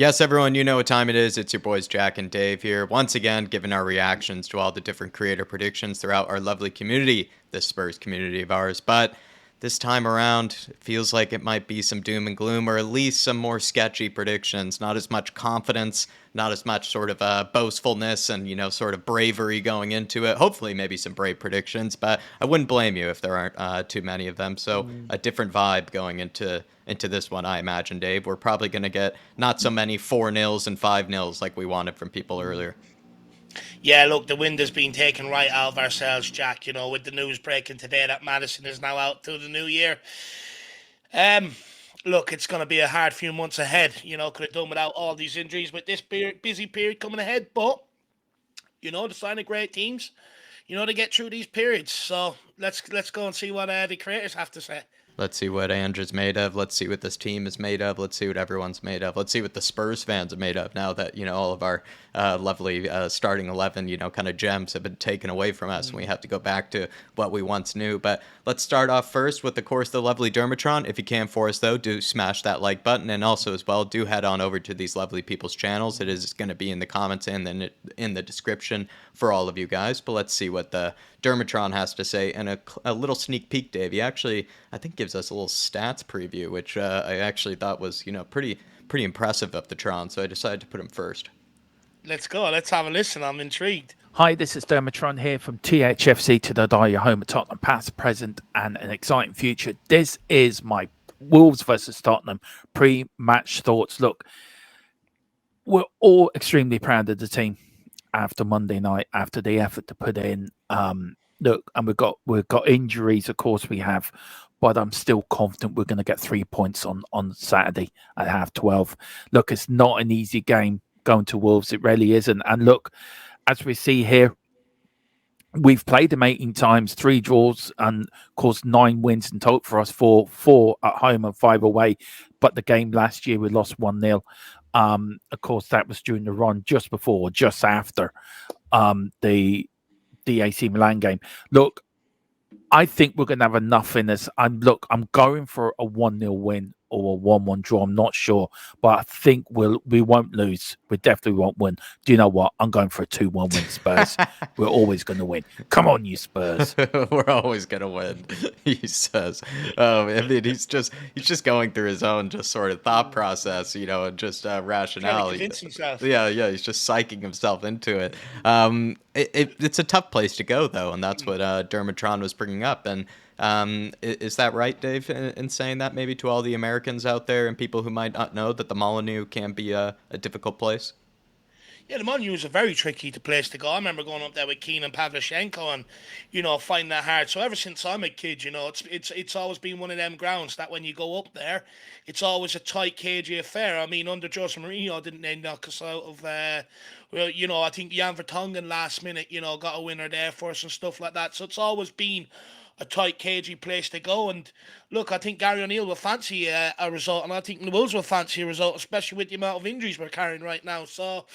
Yes, everyone, you know what time it is. It's your boys Jack and Dave here, once again giving our reactions to all the different creator predictions throughout our lovely community, this Spurs community of ours. But this time around, it feels like it might be some doom and gloom, or at least some more sketchy predictions. Not as much confidence, not as much sort of boastfulness and, sort of bravery going into it. Hopefully, maybe some brave predictions, but I wouldn't blame you if there aren't too many of them. So a different vibe going into this one, I imagine, Dave. We're probably going to get not so many 4-0s and 5-0s like we wanted from people earlier. Yeah, look, the wind has been taken right out of ourselves, Jack, with the news breaking today that Maddison is now out till the new year. Look, it's going to be a hard few months ahead. Could have done without all these injuries with this busy period coming ahead. But, the sign of great teams, to get through these periods. So let's go and see what the creators have to say. Let's see what Andrew's made of. Let's see what this team is made of. Let's see what everyone's made of. Let's see what the Spurs fans are made of now that, all of our lovely starting 11, kind of gems have been taken away from us and we have to go back to what we once knew. But let's start off first with, of course, the lovely Dermatron. If you can for us, though, do smash that like button. And also, as well, do head on over to these lovely people's channels. It is going to be in the comments and then in the description for all of you guys. But let's see what the Dermatron has to say. And a little sneak peek, Dave. He actually, I think, gives us a little stats preview, which I actually thought was, pretty impressive of the Tron. So I decided to put him first. Let's go. Let's have a listen. I'm intrigued. Hi, this is Dermatron here from thfc to the die, your home of Tottenham, past, present, and an exciting future. This is my Wolves versus Tottenham pre-match thoughts. Look, we're all extremely proud of the team after Monday night, after the effort to put in. Look, and we've got injuries, of course we have, but I'm still confident we're going to get 3 points on Saturday at 12:30. Look, it's not an easy game going to Wolves. It really isn't. And look, as we see here, we've played them 18 times, 3 draws, and of course 9 wins in total for us, 4 at home and 5 away. But the game last year we lost 1-0. Of course, that was during the run just before or just after the AC Milan game. Look, I think we're going to have enough in this. I'm going for a 1-0 win or a 1-1 draw. I'm not sure, but I think we won't lose. We definitely won't win. Do you know what? I'm going for a 2-1 win, Spurs. We're always going to win. Come on, you Spurs. We're always going to win, he says. I mean, he's just going through his own just sort of thought process, and just rationale. Convince himself. Yeah, he's just psyching himself into it. It's a tough place to go, though, and that's what Dermatron was bringing up. And is that right, Dave, in saying that maybe to all the Americans out there and people who might not know that the Molyneux can be a difficult place? Yeah, the Molyneux is a very tricky place to go. I remember going up there with Keenan Pavlyuchenko and, finding that hard. So ever since I'm a kid, it's always been one of them grounds that when you go up there, it's always a tight, cagey affair. I mean, under Jose Mourinho, didn't they knock us out of, I think Jan Vertonghen last minute, got a winner there for us and stuff like that. So it's always been a tight, cagey place to go. And look, I think Gary O'Neill will fancy a result, and I think the Wolves will fancy a result, especially with the amount of injuries we're carrying right now. So,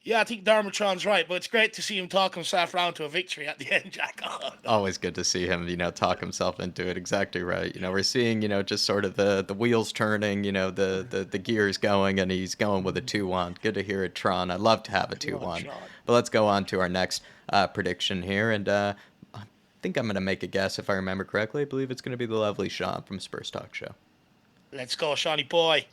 yeah, I think Dermatron's right, but it's great to see him talk himself round to a victory at the end, Jack. Always good to see him, talk himself into it. Exactly right. We're seeing, just sort of the wheels turning, the gears going, and he's going with a 2-1. Good to hear it, Tron. I'd love to have a 2-1. But let's go on to our next prediction here, and I think I'm going to make a guess, if I remember correctly. I believe it's going to be the lovely Shaun from Spurs Talk Show. Let's go, Shawnee boy.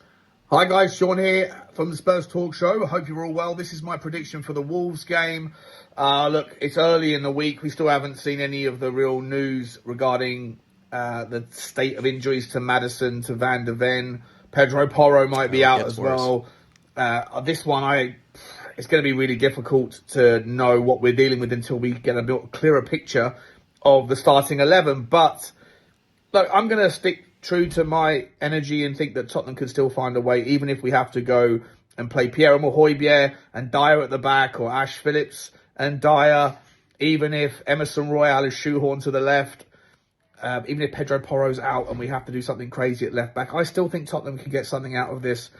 Hi guys, Shaun here from the Spurs Talk Show. I hope you're all well. This is my prediction for the Wolves game. Look, it's early in the week. We still haven't seen any of the real news regarding the state of injuries to Maddison, to Van de Ven. Pedro Porro might be out as well. This one, it's going to be really difficult to know what we're dealing with until we get a bit clearer picture of the starting 11. But look, I'm going to stick true to my energy and think that Tottenham could still find a way, even if we have to go and play Pierre-Emile Højbjerg and Dyer at the back, or Ash Phillips and Dyer, even if Emerson Royal is shoehorned to the left, even if Pedro Porro's out and we have to do something crazy at left back. I still think Tottenham can get something out of this.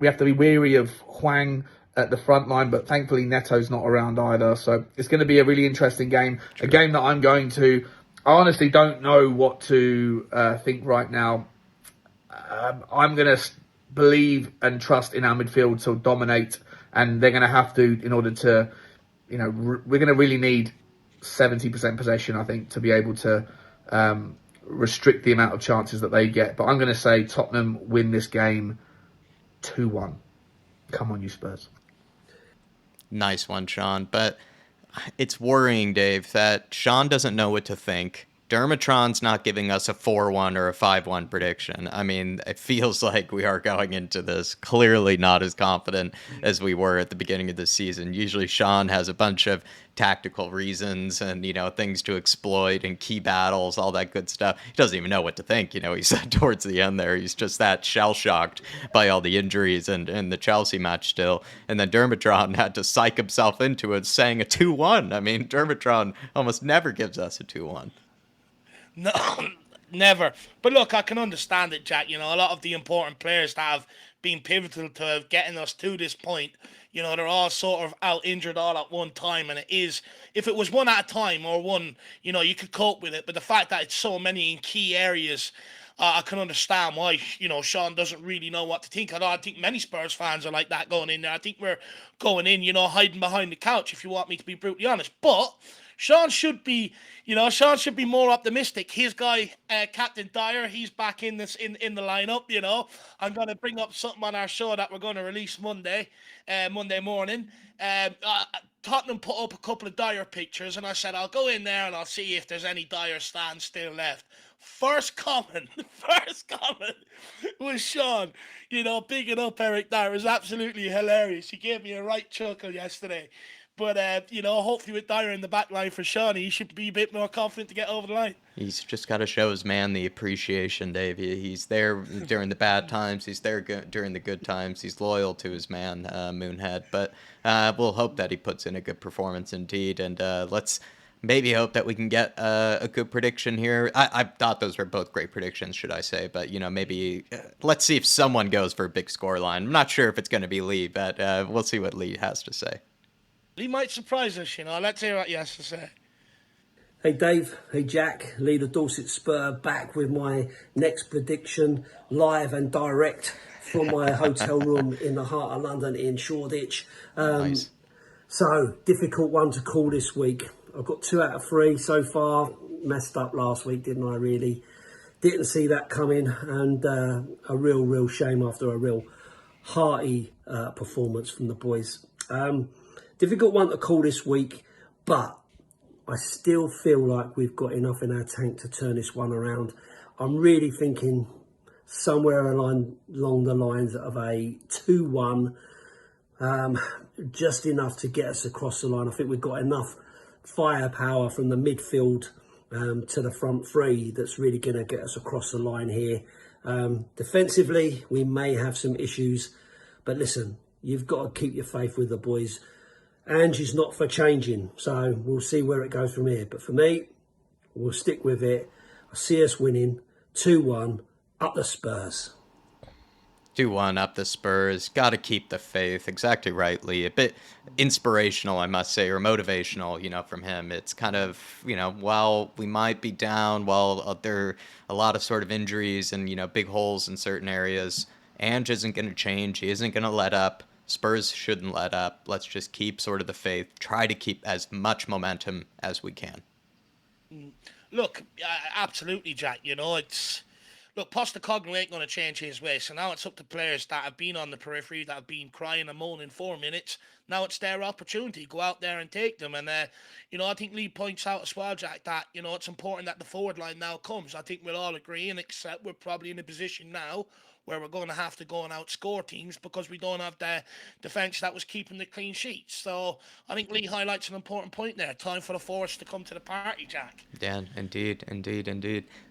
We have to be weary of Hwang at the front line, but thankfully Neto's not around either. So it's going to be a really interesting game, a game that I'm going to... I honestly don't know what to think right now. I'm going to believe and trust in our midfield to dominate, and they're going to have to, in order to, we're going to really need 70% possession, I think, to be able to restrict the amount of chances that they get. But I'm going to say Tottenham win this game 2-1. Come on, you Spurs. Nice one, Shaun. But it's worrying, Dave, that Shaun doesn't know what to think. Dermatron's not giving us a 4-1 or a 5-1 prediction. I mean, it feels like we are going into this clearly not as confident as we were at the beginning of the season. Usually Shaun has a bunch of tactical reasons and, things to exploit and key battles, all that good stuff. He doesn't even know what to think. He said towards the end there, he's just that shell-shocked by all the injuries and the Chelsea match still. And then Dermatron had to psych himself into it, saying a 2-1. I mean, Dermatron almost never gives us a 2-1. No, never. But look, I can understand it, Jack. A lot of the important players that have been pivotal to getting us to this point, they're all sort of out injured all at one time. And it is, if it was one at a time or one, you could cope with it. But the fact that it's so many in key areas, I can understand why, Shaun doesn't really know what to think. I think many Spurs fans are like that going in there. I think we're going in, hiding behind the couch, if you want me to be brutally honest. But Shaun should be more optimistic. His guy, Captain Dyer, he's back in the lineup. I'm going to bring up something on our show that we're going to release Monday morning. Tottenham put up a couple of Dyer pictures, and I said I'll go in there and I'll see if there's any Dyer stands still left. First comment was Shaun, bigging up Eric Dyer. It was absolutely hilarious. He gave me a right chuckle yesterday. But, hopefully with Dyer in the back line for Shaun, he should be a bit more confident to get over the line. He's just got to show his man the appreciation, Dave. He's there during the bad times. He's there during the good times. He's loyal to his man, Moonhead. But we'll hope that he puts in a good performance indeed. And let's maybe hope that we can get a good prediction here. I thought those were both great predictions, should I say. But, maybe let's see if someone goes for a big scoreline. I'm not sure if it's going to be Lee, but we'll see what Lee has to say. He might surprise us, Let's hear what he has to say. Hey Dave, hey Jack, Lee the Dorset Spur, back with my next prediction, live and direct from my hotel room in the heart of London in Shoreditch. Nice. So, difficult one to call this week. I've got 2 out of 3 so far. Messed up last week, didn't I really? Didn't see that coming, and a real shame after a real hearty performance from the boys. Difficult one to call this week, but I still feel like we've got enough in our tank to turn this one around. I'm really thinking somewhere along the lines of a 2-1, just enough to get us across the line. I think we've got enough firepower from the midfield to the front three that's really going to get us across the line here. Defensively, we may have some issues, but listen, you've got to keep your faith with the boys. Angie's not for changing, so we'll see where it goes from here. But for me, we'll stick with it. I see us winning 2-1, up the Spurs. 2-1 up the Spurs. Got to keep the faith. Exactly right, Lee. A bit inspirational, I must say, or motivational, from him. It's kind of, while we might be down, while there are a lot of sort of injuries and, big holes in certain areas, Ange isn't going to change. He isn't going to let up. Spurs shouldn't let up. Let's just keep sort of the faith. Try to keep as much momentum as we can. Look, absolutely, Jack. Look, Postecoglou ain't going to change his way. So now it's up to players that have been on the periphery, that have been crying and moaning 4 minutes. Now it's their opportunity. Go out there and take them. And, I think Lee points out as well, Jack, that, it's important that the forward line now comes. I think we'll all agree and accept we're probably in a position now where we're going to have to go and outscore teams because we don't have the defence that was keeping the clean sheets. So I think Lee highlights an important point there. Time for the forwards to come to the party, Jack. Yeah, indeed.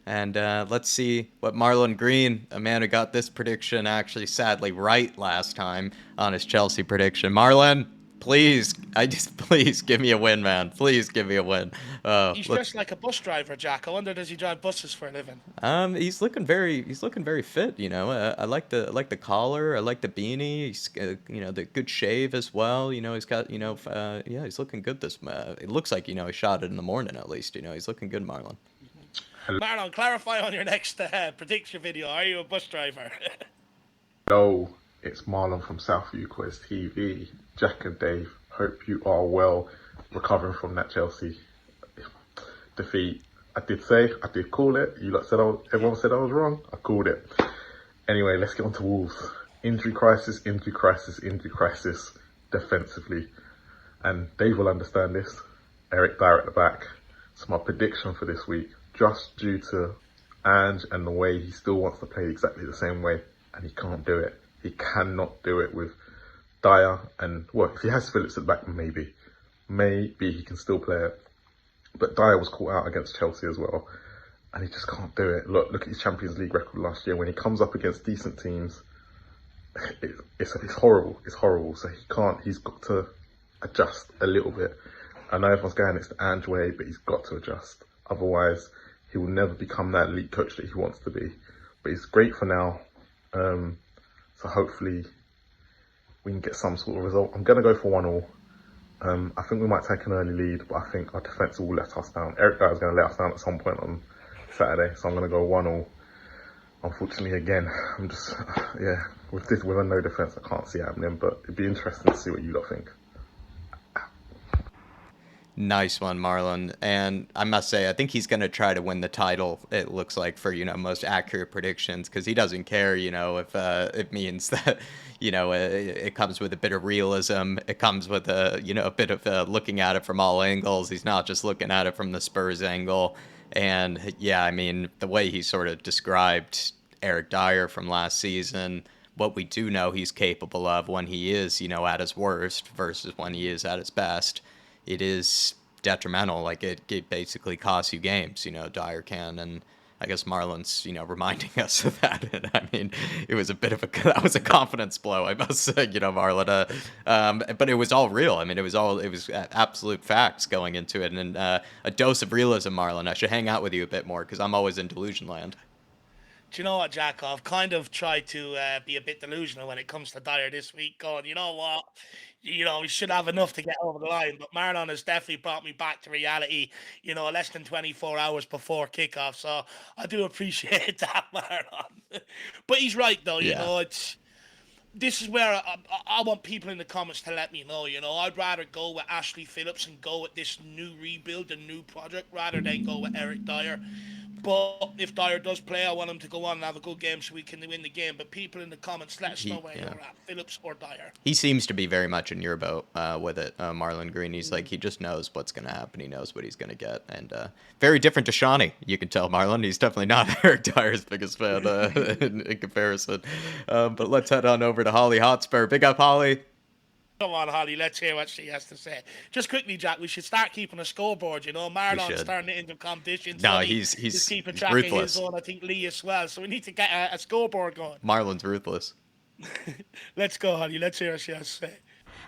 And let's see what Marlon Green, a man who got this prediction actually sadly right last time on his Chelsea prediction. Marlon, please give me a win, man. Please give me a win. He's dressed like a bus driver, Jack. I wonder, does he drive buses for a living? He's looking very fit. I like the collar. I like the beanie. He's the good shave as well. He's got he's looking good. It looks like he shot it in the morning at least. He's looking good, Marlon. Marlon, clarify on your next prediction video. Are you a bus driver? Hello, it's Marlon from COYS TV. Jack and Dave, hope you are well, recovering from that Chelsea defeat. I did call it. You lot said everyone said I was wrong. I called it. Anyway, let's get on to Wolves. Injury crisis defensively. And Dave will understand this. Eric Dyer at the back. So my prediction for this week, just due to Ange and the way he still wants to play exactly the same way, and he can't do it. He cannot do it with Dyer, and well, if he has Phillips at the back, maybe he can still play it. But Dyer was caught out against Chelsea as well, and he just can't do it. Look at his Champions League record last year. When he comes up against decent teams, it's horrible. It's horrible. So he can't. He's got to adjust a little bit. I know everyone's going it's the Ange way, but he's got to adjust. Otherwise, he will never become that elite coach that he wants to be. But he's great for now. So hopefully we can get some sort of result. I'm going to go for 1-1. I think we might take an early lead, but I think our defence will let us down. Eric Dyer is going to let us down at some point on Saturday, so I'm going to go 1-1. Unfortunately, again, I'm just, with a no defence, I can't see it happening, but it'd be interesting to see what you lot think. Nice one, Marlon. And I must say, I think he's going to try to win the title, it looks like, for, most accurate predictions, because he doesn't care, if it means that, it comes with a bit of realism. It comes with a bit of looking at it from all angles. He's not just looking at it from the Spurs angle. And yeah, I mean, the way he sort of described Eric Dyer from last season, what we do know he's capable of when he is, at his worst versus when he is at his best, it is detrimental. Like it basically costs you games, Dyer can. And I guess Marlon's, reminding us of that. And I mean, it was that was a confidence blow, I must say, Marlon. But it was all real. I mean, it was absolute facts going into it. And a dose of realism, Marlon. I should hang out with you a bit more because I'm always in delusion land. Do you know what, Jack? I've kind of tried to be a bit delusional when it comes to Dyer this week. Going, you know what? We should have enough to get over the line. But Marlon has definitely brought me back to reality, less than 24 hours before kickoff. So I do appreciate that, Marlon. But he's right, though. This is where I want people in the comments to let me know. I'd rather go with Ashley Phillips and go with this new rebuild, a new project, rather than go with Eric Dyer. But if Dyer does play, I want him to go on and have a good game so we can win the game. But people in the comments, let us know where you're at, Phillips or Dyer. He seems to be very much in your boat with it, Marlon Green. He's like, he just knows what's going to happen. He knows what he's going to get. And very different to Shawnee, you can tell, Marlon. He's definitely not Eric Dyer's biggest fan in comparison. But let's head on over to Holly Hot Spur. Big up, Holly. Come on, Holly, let's hear what she has to say. Just quickly, Jack, we should start keeping a scoreboard, Marlon's turning it into competition. No, so he's keeping track ruthless. of his own, I think Lee as well. So we need to get a scoreboard going. Marlon's ruthless. Let's go, Holly. Let's hear what she has to say.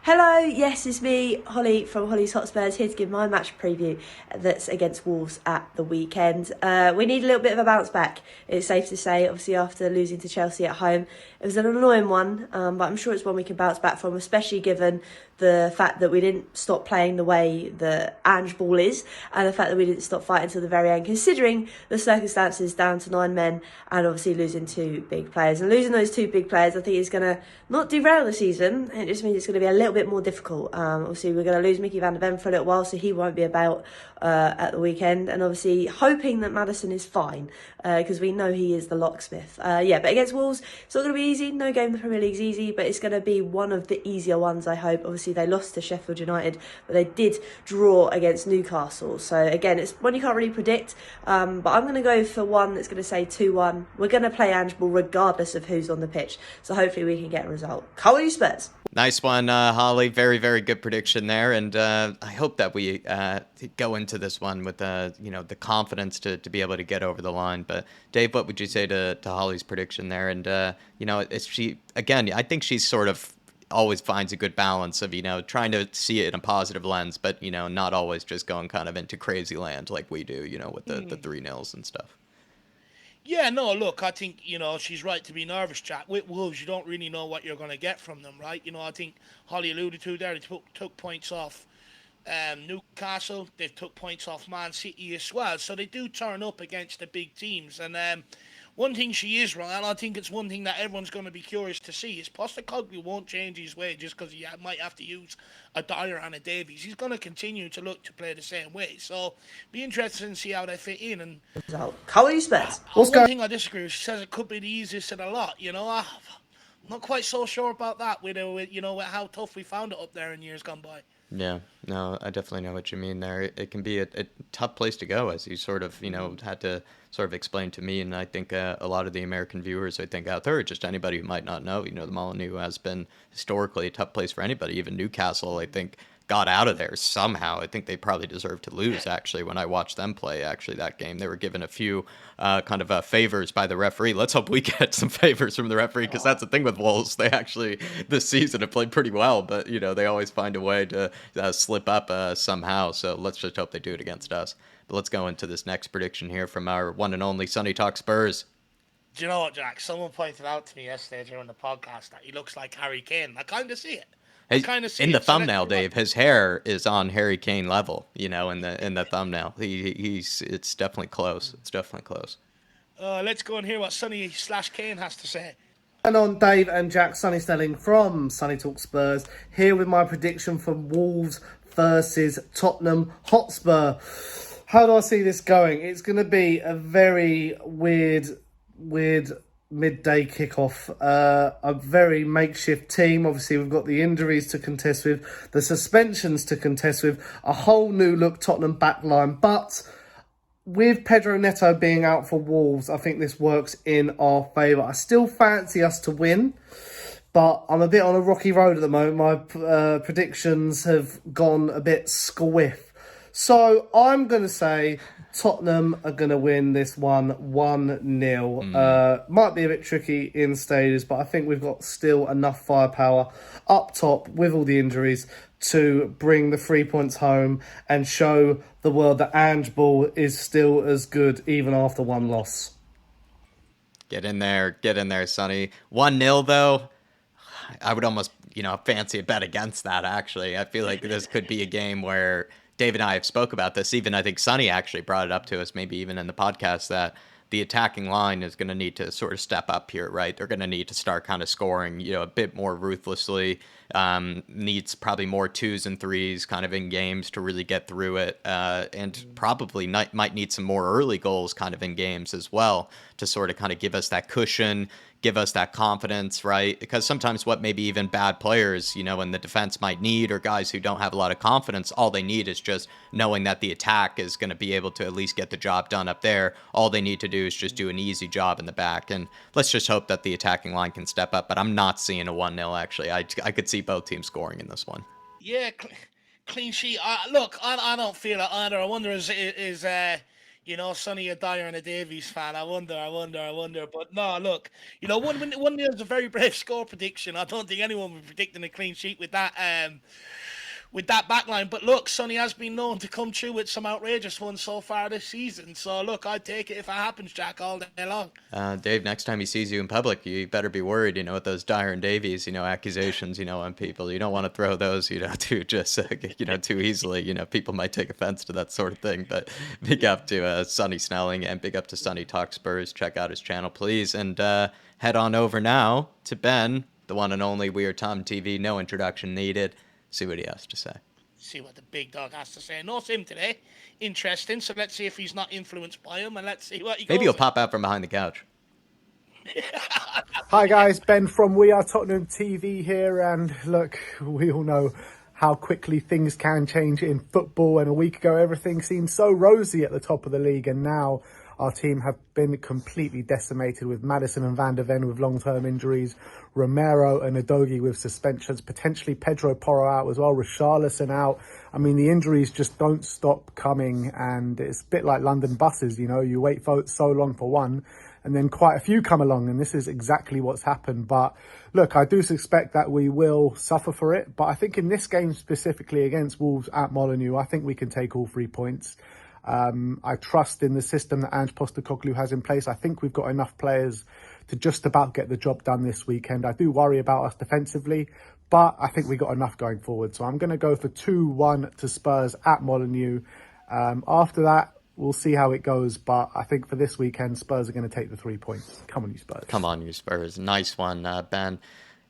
Hello, yes, it's me, Holly from Holly's Hot Spurs, here to give my match preview that's against Wolves at the weekend. We need a little bit of a bounce back, it's safe to say, obviously after losing to Chelsea at home. It was an annoying one, but I'm sure it's one we can bounce back from, especially given the fact that we didn't stop playing the way the Ange Ball is, and the fact that we didn't stop fighting till the very end, considering the circumstances, down to 9 men, and obviously losing 2 big players. And losing those 2 big players, I think, is going to not derail the season. It just means it's going to be a little bit more difficult. Obviously, we're going to lose Mickey van der Ven for a little while, so he won't be about at the weekend. And obviously, hoping that Maddison is fine, because we know he is the locksmith. But against Wolves, it's not going to be easy. No game in the Premier League's easy, but it's going to be one of the easier ones, I hope. Obviously, they lost to Sheffield United, but they did draw against Newcastle. So again, it's one you can't really predict. But I'm going to go for one that's going to say 2-1. We're going to play Ange Ball regardless of who's on the pitch. So hopefully we can get a result. COYS Spurs. Nice one, Holly. Very, very good prediction there. And I hope that we go into this one with the confidence to be able to get over the line. But Dave, what would you say to Holly's prediction there? And I think she's sort of always finds a good balance of trying to see it in a positive lens, but not always just going kind of into crazy land like we do, with the 3-0s and stuff. Yeah, no, look, I think, she's right to be nervous, Jack. With Wolves, you don't really know what you're going to get from them, right? I think Holly alluded to there, they took points off Newcastle. They've took points off Man City as well. So they do turn up against the big teams. And one thing she is right, and I think it's one thing that everyone's going to be curious to see, is Postecoglou won't change his way just because he might have to use a Dyer and a Davies. He's going to continue to look to play the same way. So, be interested to see how they fit in. And COYS Spurs. one thing I disagree with, she says it could be the easiest of the lot. I'm not quite so sure about that with how tough we found it up there in years gone by. Yeah, no, I definitely know what you mean there. It can be a tough place to go, as you sort of, had to sort of explain to me, and I think a lot of the American viewers, I think, out there, or just anybody who might not know, the Molyneux has been historically a tough place for anybody. Even Newcastle, I think, got out of there somehow. I think they probably deserved to lose, actually, when I watched them play, actually, that game. They were given a few favors by the referee. Let's hope we get some favors from the referee, because that's the thing with Wolves. They actually, this season, have played pretty well, but, they always find a way to slip up somehow. So let's just hope they do it against us. But let's go into this next prediction here from our one and only Sunny Talk Spurs. Do you know what, Jack? Someone pointed out to me yesterday during the podcast that he looks like Harry Kane. I kind of see it. In the thumbnail, Dave, his hair is on Harry Kane level. In the thumbnail, it's definitely close. It's definitely close. Let's go and hear what Sunny/Kane has to say. And on Dave and Jack, Sunny Stelling from Sunny Talk Spurs, here with my prediction for Wolves versus Tottenham Hotspur. How do I see this going? It's going to be a very weird midday kickoff. A very makeshift team. Obviously, we've got the injuries to contest with, the suspensions to contest with, a whole new look Tottenham backline. But with Pedro Neto being out for Wolves, I think this works in our favour. I still fancy us to win, but I'm a bit on a rocky road at the moment. My predictions have gone a bit squiff. So I'm going to say Tottenham are going to win this one 1-0. Might be a bit tricky in stages, but I think we've got still enough firepower up top with all the injuries to bring the 3 points home and show the world that Ange Ball is still as good even after one loss. Get in there, Sonny. 1-0 though. I would almost, fancy a bet against that, actually. I feel like this could be a game where Dave and I have spoke about this. Even I think Sonny actually brought it up to us, maybe even in the podcast, that the attacking line is going to need to sort of step up here, right? They're going to need to start kind of scoring, a bit more ruthlessly. Needs probably more 2s and 3s kind of in games to really get through it. And probably might need some more early goals kind of in games as well to sort of kind of give us that cushion, give us that confidence, right? Because sometimes what maybe even bad players, in the defense might need, or guys who don't have a lot of confidence, all they need is just knowing that the attack is going to be able to at least get the job done up there. All they need to do is just do an easy job in the back. And let's just hope that the attacking line can step up. But I'm not seeing a 1-0, actually. I could see both teams scoring in this one. Yeah, clean sheet. Look, I don't feel it either. I wonder is Sonny a Dyer and a Davies fan. I wonder. But no, look, 1-0 is a very brave score prediction. I don't think anyone would be predicting a clean sheet with that back line. But look, Sonny has been known to come through with some outrageous ones so far this season. So look, I'd take it if it happens, Jack, all day long. Dave, next time he sees you in public, you better be worried, with those Dyer and Davies, accusations, on people. You don't want to throw those, too too easily. People might take offense to that sort of thing. But big up to Sonny Snelling, and big up to Sunny Talk Spurs. Check out his channel, please. And head on over now to Ben, the one and only We Are Tottenham TV. No introduction needed. See what he has to say. See what the big dog has to say. No, it's him today. Interesting. So let's see if he's not influenced by him, and let's see what he goes. Maybe he'll pop out from behind the couch. Hi guys, Ben from We Are Tottenham TV here, and look, we all know how quickly things can change in football, and a week ago everything seemed so rosy at the top of the league, and now our team have been completely decimated with Maddison and Van der Ven with long-term injuries, Romero and Udogie with suspensions, potentially Pedro Porro out as well, Richarlison out. I mean, the injuries just don't stop coming, and it's a bit like London buses, you wait for so long for one, and then quite a few come along, and this is exactly what's happened. But look, I do suspect that we will suffer for it, but I think in this game specifically against Wolves at Molyneux, I think we can take all 3 points. I trust in the system that Ange Postecoglou has in place. I think we've got enough players to just about get the job done this weekend. I do worry about us defensively, but I think we got enough going forward. So I'm going to go for 2-1 to Spurs at Molyneux. After that, we'll see how it goes. But I think for this weekend, Spurs are going to take the 3 points. Come on, you Spurs. Come on, you Spurs. Nice one, Ben.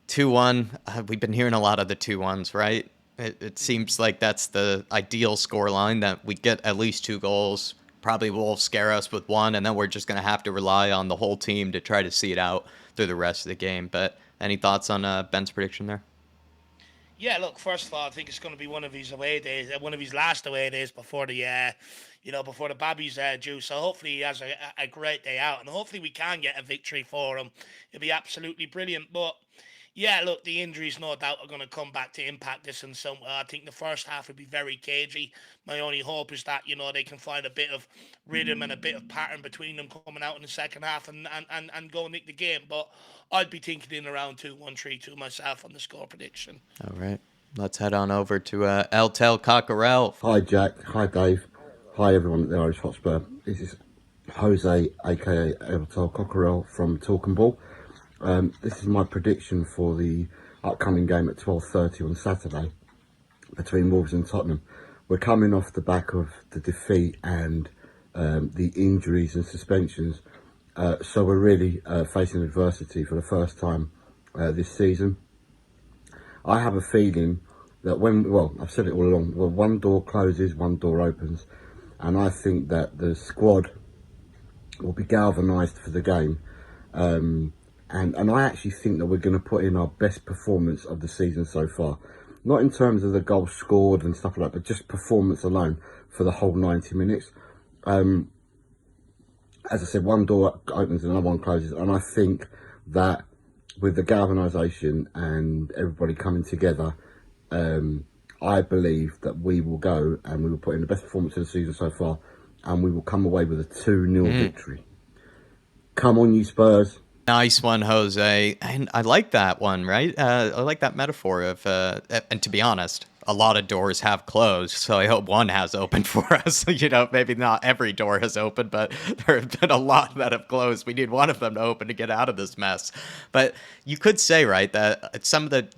2-1. We've been hearing a lot of the 2-1s, right? It seems like that's the ideal scoreline, that we get at least 2 goals. Probably Wolves scare us with 1, and then we're just going to have to rely on the whole team to try to see it out through the rest of the game. But any thoughts on Ben's prediction there? Yeah, look, first of all, I think it's going to be one of his away days, one of his last away days before the, before the Babbies due. So hopefully he has a great day out, and hopefully we can get a victory for him. It'd be absolutely brilliant. But yeah, look, the injuries no doubt are going to come back to impact this in some way. I think the first half would be very cagey. My only hope is that, they can find a bit of rhythm and a bit of pattern between them coming out in the second half and go and nick the game. But I'd be thinking in around 2-1, 3-2 myself on the score prediction. All right. Let's head on over to El Tel Cockerell. Hi, Jack. Hi, Dave. Hi, everyone at the Irish Hotspur. This is Jose, a.k.a. El Tel Cockerell from Tottenham Ball. This is my prediction for the upcoming game at 12:30 on Saturday between Wolves and Tottenham. We're coming off the back of the defeat and the injuries and suspensions, so we're really facing adversity for the first time this season. I have a feeling that I've said it all along, when one door closes, one door opens, and I think that the squad will be galvanised for the game. And I actually think that we're going to put in our best performance of the season so far. Not in terms of the goals scored and stuff like that, but just performance alone for the whole 90 minutes. As I said, one door opens and another one closes. And I think that with the galvanisation and everybody coming together, I believe that we will go and we will put in the best performance of the season so far. And we will come away with a 2-0 victory. Come on, you Spurs. Nice one, Jose. And I like that one, right? I like that metaphor of, and to be honest, a lot of doors have closed, so I hope one has opened for us. Maybe not every door has opened, but there have been a lot that have closed. We need one of them to open to get out of this mess. But you could say, right, that some of the,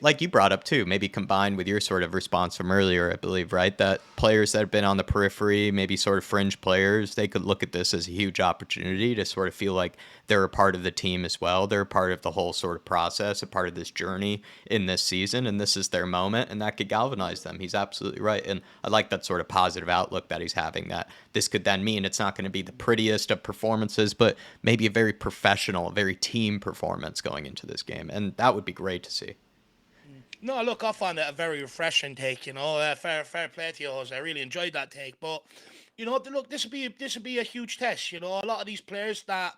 like you brought up too, maybe combined with your sort of response from earlier, I believe, right, that players that have been on the periphery, maybe sort of fringe players, they could look at this as a huge opportunity to sort of feel like they're a part of the team as well. They're a part of the whole sort of process, a part of this journey in this season, and this is their moment, and that could galvanize them. He's absolutely right. And I like that sort of positive outlook that he's having, that this could then mean it's not going to be the prettiest of performances, but maybe a very professional, a very team performance going into this game. And that would be great to see. No, look, I found it a very refreshing take. Fair play to you, Jose. I really enjoyed that take. But look, this would be a huge test. A lot of these players that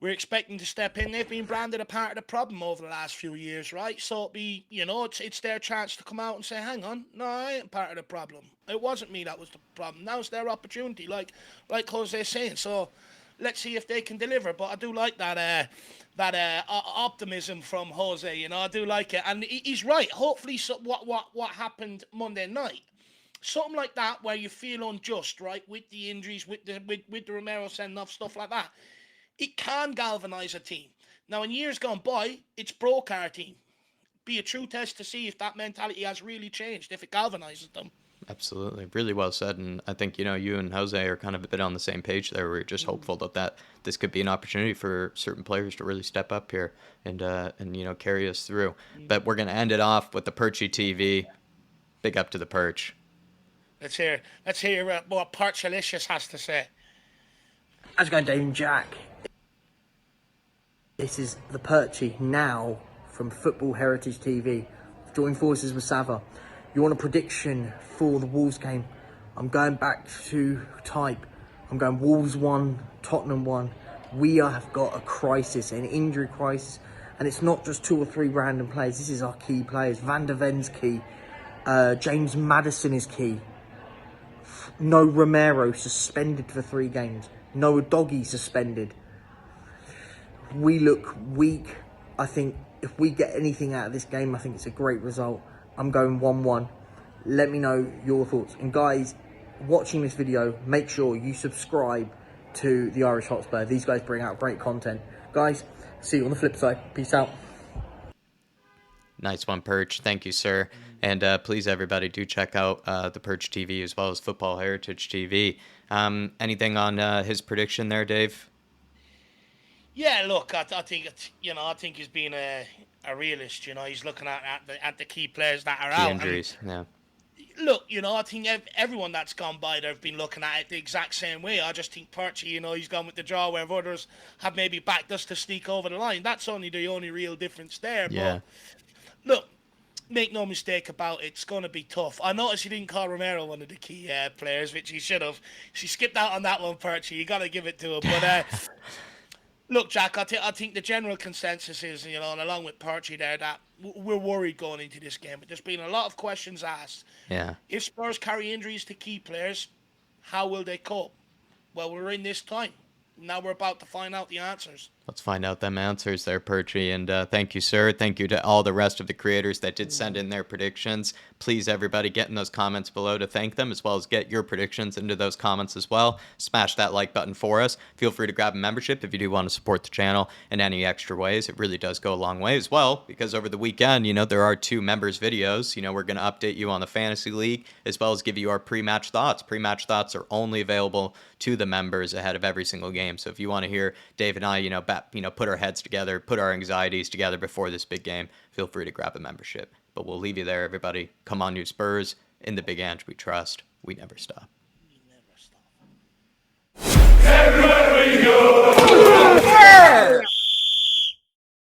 we're expecting to step in, they've been branded a part of the problem over the last few years, right? So it'd be, it's their chance to come out and say, hang on, no, I ain't part of the problem. It wasn't me that was the problem. Now it's their opportunity, like Jose's saying. So let's see if they can deliver. But I do like that optimism from Jose. I do like it, and he's right. Hopefully, what happened Monday night, something like that, where you feel unjust, right, with the injuries, with the Romero sending off, stuff like that, it can galvanise a team. Now, in years gone by, it's broke our team. Be a true test to see if that mentality has really changed, if it galvanises them. Absolutely. Really well said. And I think, you and Jose are kind of a bit on the same page there. We're just hopeful that this could be an opportunity for certain players to really step up here and carry us through. But we're going to end it off with the Perchy TV. Big up to the Perch. Let's hear what Perchalicious has to say. How's it going, Dave and Jack? This is the Perchy now from Football Heritage TV. Join forces with Sava. You want a prediction for the Wolves game? I'm going back to type. I'm going Wolves 1, Tottenham 1. We have got a crisis, an injury crisis. And it's not just 2 or 3 random players. This is our key players. Van der Ven's key. James Maddison is key. No Romero suspended for 3 games. No Doggy suspended. We look weak. I think if we get anything out of this game, I think it's a great result. I'm going 1-1. Let me know your thoughts. And guys, watching this video, make sure you subscribe to the Irish Hotspur. These guys bring out great content. Guys, see you on the flip side. Peace out. Nice one, Perch. Thank you, sir. And please, everybody, do check out the Perch TV as well as Football Heritage TV. Anything on his prediction there, Dave? Yeah, look, I think it's, I think he's being a realist. He's looking at the key players that are Key out. injuries, yeah. Look, I think everyone that's gone by there have been looking at it the exact same way. I just think Perchy, he's gone with the draw where others have maybe backed us to sneak over the line. That's only the only real difference there. Yeah. But look, make no mistake about it, it's going to be tough. I noticed he didn't call Romero one of the key players, which he should have. He skipped out on that one, Perchy. You got to give it to him. But look, Jack, I think the general consensus is, and along with Perchy there, that we're worried going into this game. But there's been a lot of questions asked. Yeah. If Spurs carry injuries to key players, how will they cope? Well, we're in this time. Now we're about to find out the answers. Let's find out them answers there, Perchy. And thank you, sir. Thank you to all the rest of the creators that did send in their predictions. Please, everybody, get in those comments below to thank them, as well as get your predictions into those comments as well. Smash that like button for us. Feel free to grab a membership if you do want to support the channel in any extra ways. It really does go a long way as well, because over the weekend, there are 2 members videos. We're going to update you on the Fantasy League, as well as give you our pre-match thoughts. Pre-match thoughts are only available to the members ahead of every single game. So if you want to hear Dave and I, put our heads together, put our anxieties together before this big game, feel free to grab a membership. But we'll leave you there, everybody. Come on, you Spurs. In the Big Ange we trust. We never stop.